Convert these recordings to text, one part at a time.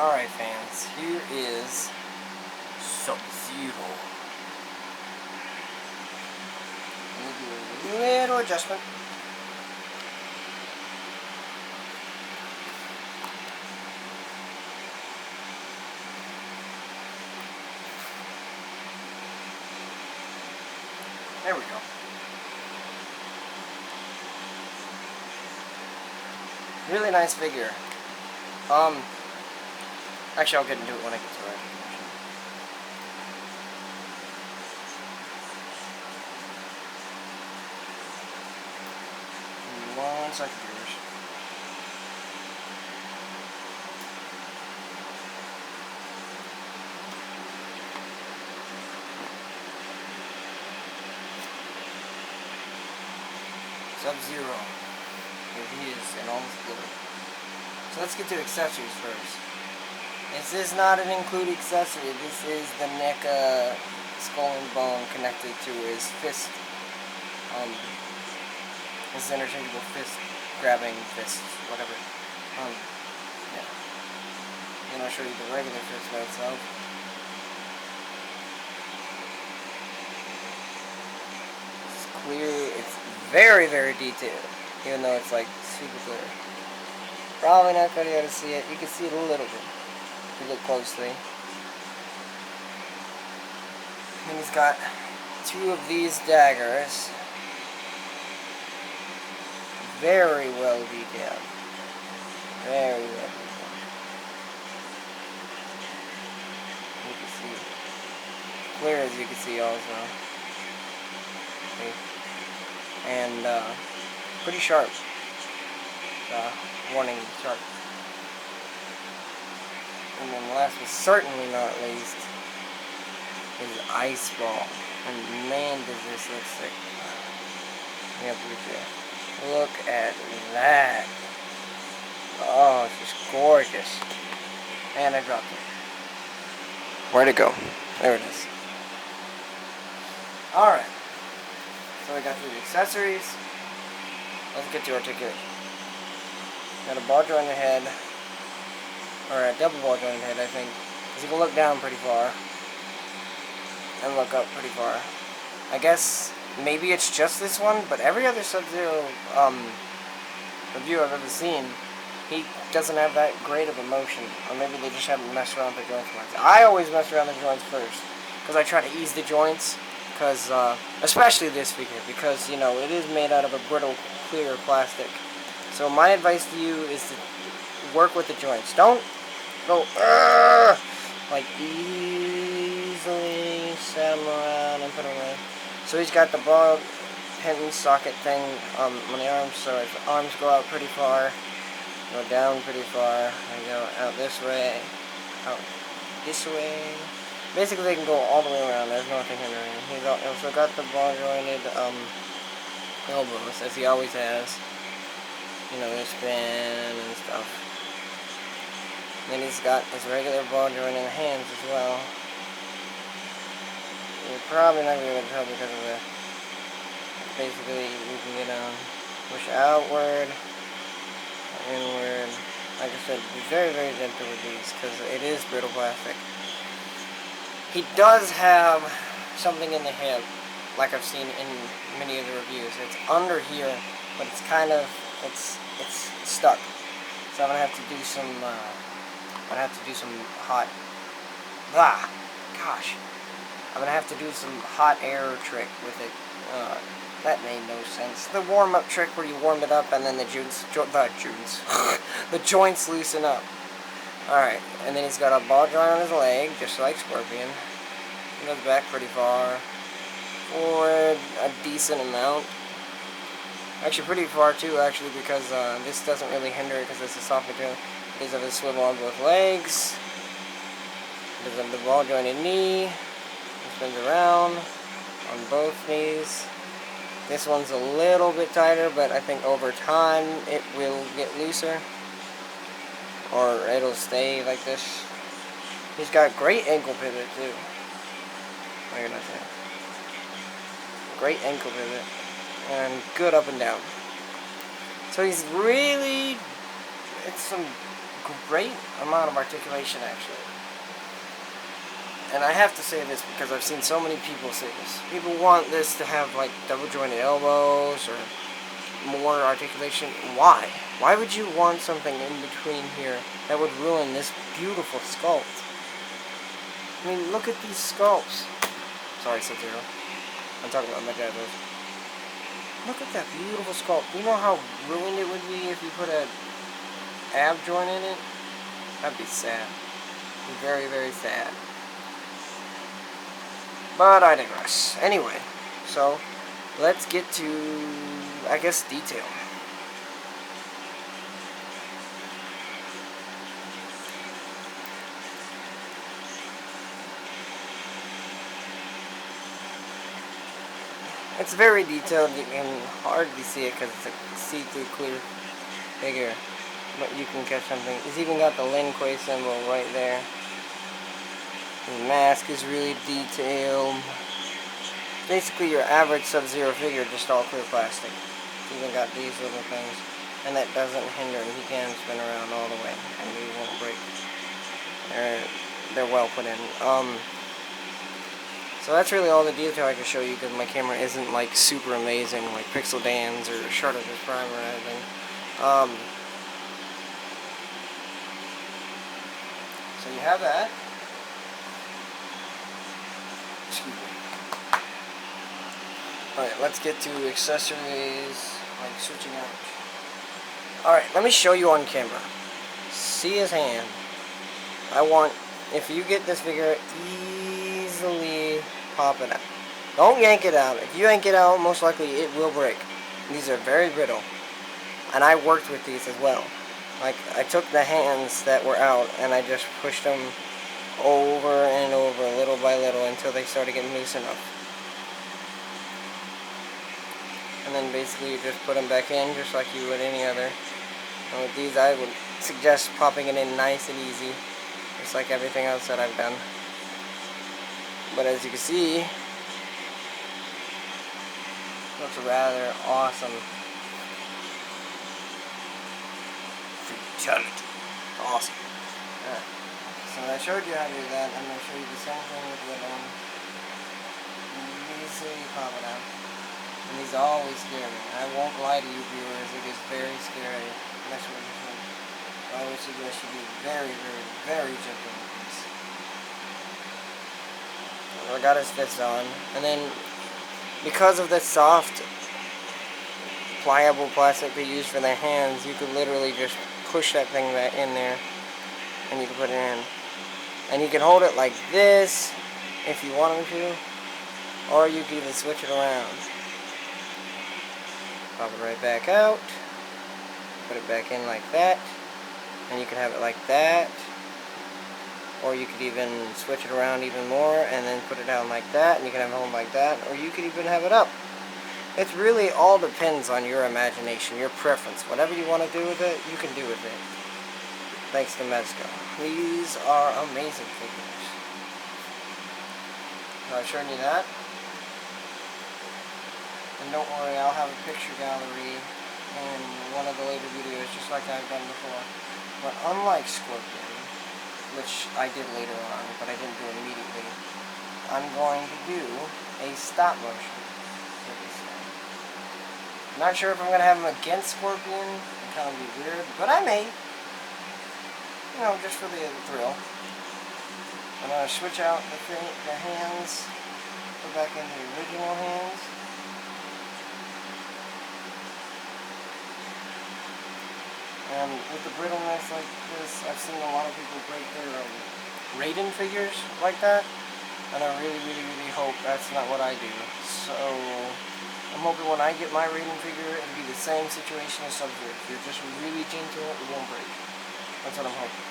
Alright fans, here is Sub-Zero. I'm going to do a little adjustment. There we go. Really nice figure. Actually, I'll get into it when I get to it. One second, viewers. Sub-Zero. Here he is in all his glory. So let's get to accessories first. This is not an included accessory. This is the NECA skull and bone connected to his fist. His interchangeable fist, grabbing fists, whatever. Yeah. Then I'll show you the regular fist by itself. It's clear. It's very, very detailed, even though it's like super clear. Probably not going to be able to see it. You can see it a little bit. If you look closely. And he's got two of these daggers. Very well detailed. Very well detailed. You can see. Clear as you can see also. Okay. And pretty sharp. Warning, sharp. And then last but certainly not least is Ice Ball. And man, does this look sick. Yeah, look at that. Oh, it's just gorgeous. And I dropped it. Where'd it go? There it is. Alright. So we got through the accessories. Let's get to articulation. Got a ball jointed head. Or a double ball jointed head, I think. Because you can look down pretty far. And look up pretty far. I guess maybe it's just this one, but every other Sub-Zero review I've ever seen, he doesn't have that great of a motion. Or maybe they just haven't messed around with the joints once. I always mess around the joints first. Because I try to ease the joints. Because, especially this figure. Because, you know, it is made out of a brittle, clear plastic. So my advice to you is to work with the joints. Don't go, like easily set them around and put them away. So he's got the ball pin socket thing on the arms, so his arms go out pretty far, go down pretty far, and go out this way, out this way. Basically they can go all the way around, there's nothing hindering him. He's also got the ball jointed elbows, as he always has. You know, his spin and stuff. Then he's got his regular ball jointed hands as well. You're probably not going to be able to tell because of the... Basically, you can get push outward, inward. Like I said, be very, very gentle with these because it is brittle plastic. He does have something in the hip, like I've seen in many of the reviews. It's under here, but it's kind of... It's stuck, so I'm gonna have to do some. I'm gonna have to do some hot. Gosh, I'm gonna have to do some hot air trick with it. That made no sense. The warm-up trick where you warm it up and then the joints loosen up. All right, and then he's got a ball joint on his leg, just like Scorpion. He goes back pretty far, forward a decent amount. Actually, pretty far too, actually, because this doesn't really hinder it because it's a soft material. He does have a swivel on both legs. He does have the ball jointed knee. He spins around on both knees. This one's a little bit tighter, but I think over time it will get looser. Or it'll stay like this. He's got great ankle pivot too. What are you gonna say? Great ankle pivot. And good up and down. So he's really, it's some great amount of articulation, actually. And I have to say this because I've seen so many people say this. People want this to have like double jointed elbows or more articulation. Why? Why would you want something in between here that would ruin this beautiful sculpt? I mean, look at these sculpts. Sorry, Sub-Zero. I'm talking about my jabbers. Look at that beautiful sculpt. Do you know how ruined it would be if you put a ab joint in it? That'd be sad. Very, very sad. But I digress. Anyway, so let's get to, I guess, detail. It's very detailed. You can hardly see it because it's a see-through clear figure. But you can catch something. It's even got the Lin Kuei symbol right there. The mask is really detailed. Basically your average Sub-Zero figure, just all clear plastic. It's even got these little things. And that doesn't hinder him. He can spin around all the way. And he won't break. They're well put in. So that's really all the detail I can show you because my camera isn't like super amazing like Pixel Dan's or Shard's Prime or anything. So you have that. Excuse me. Alright, let's get to accessories, like switching out. Alright, let me show you on camera. See his hand. If you get this figure, easily pop it out. Don't yank it out. If you yank it out, most likely it will break. These are very brittle. And I worked with these as well. Like, I took the hands that were out and I just pushed them over and over, little by little, until they started getting loose enough. And then basically you just put them back in just like you would any other. And with these I would suggest popping it in nice and easy, just like everything else that I've done. But as you can see, looks rather awesome. Fatality. Awesome. Alright. So I showed you how to do that. I'm going to show you the same thing with the other one. Easily pop it out. And these always scare me. I won't lie to you viewers, it is very scary. That's what this one. I always suggest you be very, very, very gentle with these. I got his fist on. And then, because of the soft, pliable plastic they use for their hands, you could literally just push that thing back in there. And you can put it in. And you can hold it like this, if you wanted to. Or you can even switch it around. Pop it right back out. Put it back in like that. And you can have it like that. Or you could even switch it around even more and then put it down like that. And you can have it home like that. Or you could even have it up. It really all depends on your imagination, your preference. Whatever you want to do with it, you can do with it. Thanks to Mezco. These are amazing figures. So I showed you that. And don't worry, I'll have a picture gallery in one of the later videos, just like I've done before. But unlike Scorpion, which I did later on, but I didn't do it immediately, I'm going to do a stop motion for this guy. I'm not sure if I'm going to have him against Scorpion. It'd kind of be weird, but I may. You know, just for the thrill. I'm going to switch out the hands, put back in the original hands. And with the brittleness like this, I've seen a lot of people break their Raiden figures like that. And I really, really, really hope that's not what I do. So, I'm hoping when I get my Raiden figure, it'll be the same situation as Sub-Zero. If you're just really gentle, it won't break. That's what I'm hoping.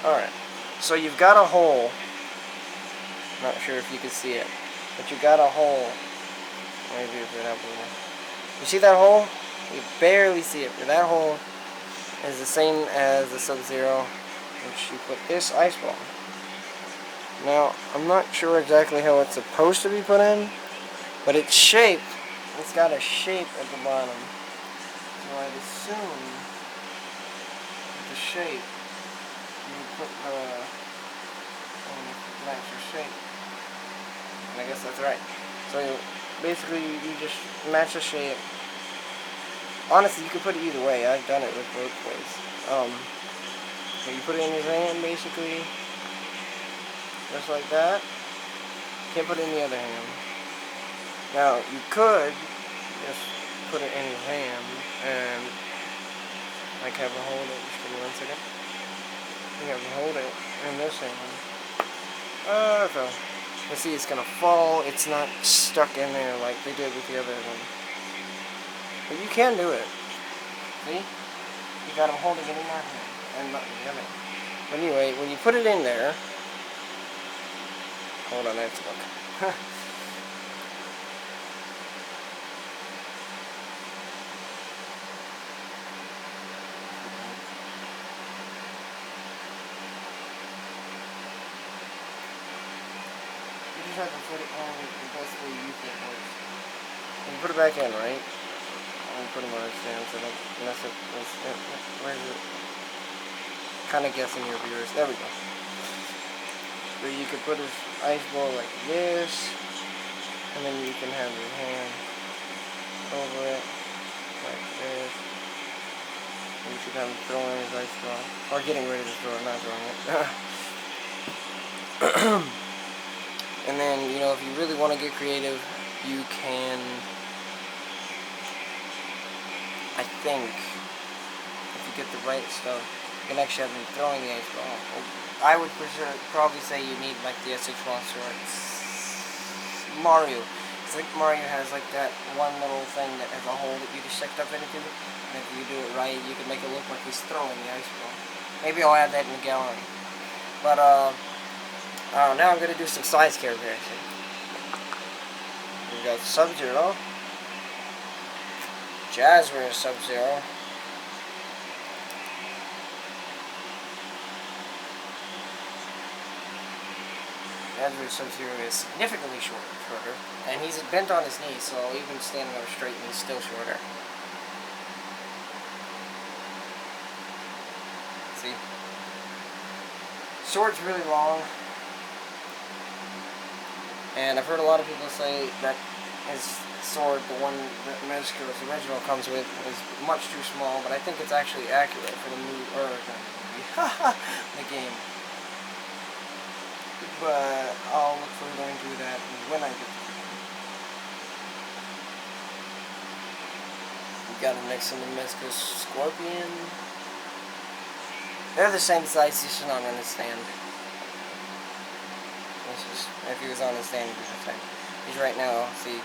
Alright, so you've got a hole. Not sure if you can see it. But you got a hole. Maybe if it up here. You see that hole? You barely see it, but that hole is the same as the Sub-Zero, which you put this ice ball. Now, I'm not sure exactly how it's supposed to be put in, but it's shaped. It's got a shape at the bottom. So I'd assume shape, you put the match your shape. And I guess that's right. So basically, you just match the shape. Honestly, you can put it either way. I've done it with both ways. So you put it in his hand, basically, just like that. Can't put it in the other hand. Now, you could just put it in his hand and like have him hold it. Just give me 1 second. You have him hold it in this hand. So you see, it's gonna fall. It's not stuck in there like they did with the other one. But you can do it. See? You got him holding it in that hand and not in the other. But anyway, when you put it in there, hold on, I have to look. You just have to put it on the best way you think works. And you put it back in, right? I'm putting where it stands so don't mess it. Where is it? Kind of guessing your viewers. There we go. So you could put his ice ball like this, and then you can have your hand over it like this. And you should have him throwing his ice ball, or getting ready to throw it, not throwing it. And then, you know, if you really want to get creative, you can, I think, if you get the right stuff, you can actually have them throwing the ice ball. I would probably say you need like the SH Monster. It's Mario. It's like Mario has like that one little thing that has a hole that you can stick stuff into. And if you do it right, you can make it look like he's throwing the ice ball. Maybe I'll add that in the gallery. But now I'm going to do some size characterization. We got Sub-Zero, Jazzware Sub-Zero, Jazzware Sub-Zero is significantly shorter, and he's bent on his knees, so even standing up straight, he's still shorter. See? Sword's really long. And I've heard a lot of people say that his sword, the one that Mezco's original comes with, is much too small, but I think it's actually accurate for the movie, or the game. But I'll look for going through that when I get to it. We got him next to the Mezco's Scorpion. They're the same size, he's just not on his stand. If he was on the stand, he'd be the same. He's right now, see,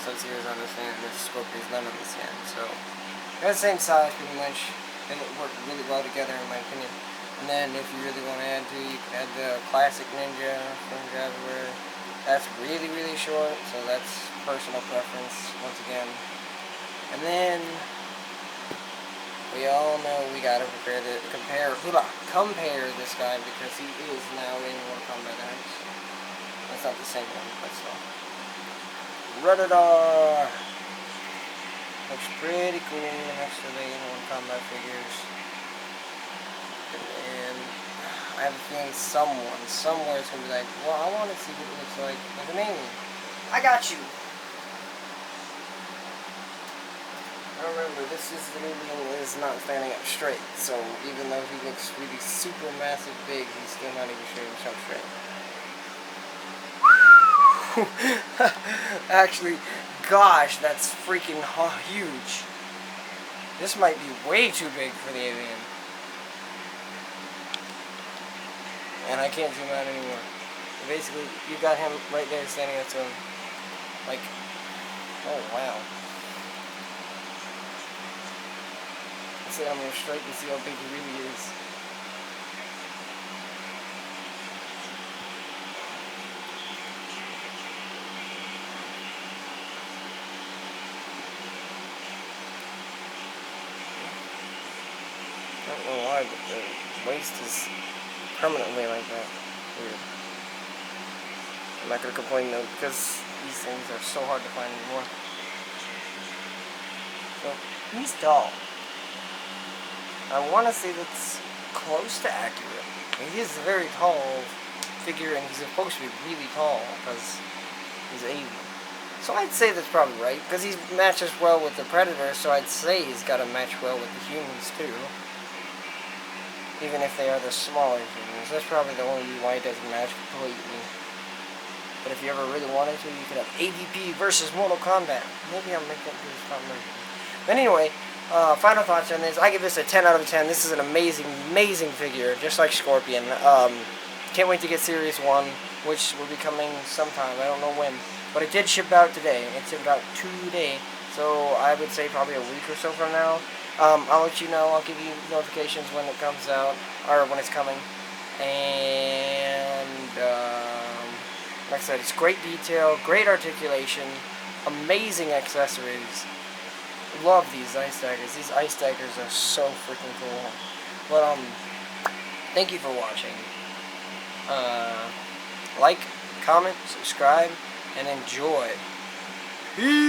since he was on the stand, the Scorpion's not on the stand. So, they're the same size, pretty much. They work really well together, in my opinion. And then, if you really want to add to, you can add the Classic Ninja from Jazzware. That's really, really short, so that's personal preference, once again. And then, we all know we gotta compare this guy, because he is now in Mortal Kombat X. That's not the same one, but still. Redditor! Looks pretty cool next to the Mortal Kombat figures. And I have a feeling somewhere is gonna be like, well, I want to see what it looks like as an alien. I got you! Remember, this is the alien is not standing up straight, so even though he looks really super massive big, he's still not even showing himself straight. Actually, gosh, that's freaking huge. This might be way too big for the alien. And I can't zoom out anymore. Basically, you got him right there standing next to him. Like, oh wow. Let's see, I'm going to straight and see how big he really is. I don't know why, but the waist is permanently like that. Weird. I'm not going to complain though, because these things are so hard to find anymore. So, he's tall. I want to say that's close to accurate. I mean, he is a very tall figure, and he's supposed to be really tall because he's Asian. So I'd say that's probably right, because he matches well with the Predator, so I'd say he's got to match well with the humans too. Even if they are the smaller humans. That's probably the only reason why it doesn't match completely. But if you ever really wanted to, you could have AVP versus Mortal Kombat. Maybe I'll make that do this conversion. But anyway, final thoughts on this. I give this a 10 out of 10. This is an amazing, amazing figure, just like Scorpion. Can't wait to get Series 1, which will be coming sometime. I don't know when. But it did ship out today. It shipped out today. So I would say probably a week or so from now. I'll let you know. I'll give you notifications when it comes out, or when it's coming. And like I said, it's great detail, great articulation, amazing accessories. Love these ice daggers. These ice daggers are so freaking cool. But thank you for watching. Like, comment, subscribe, and enjoy. Peace.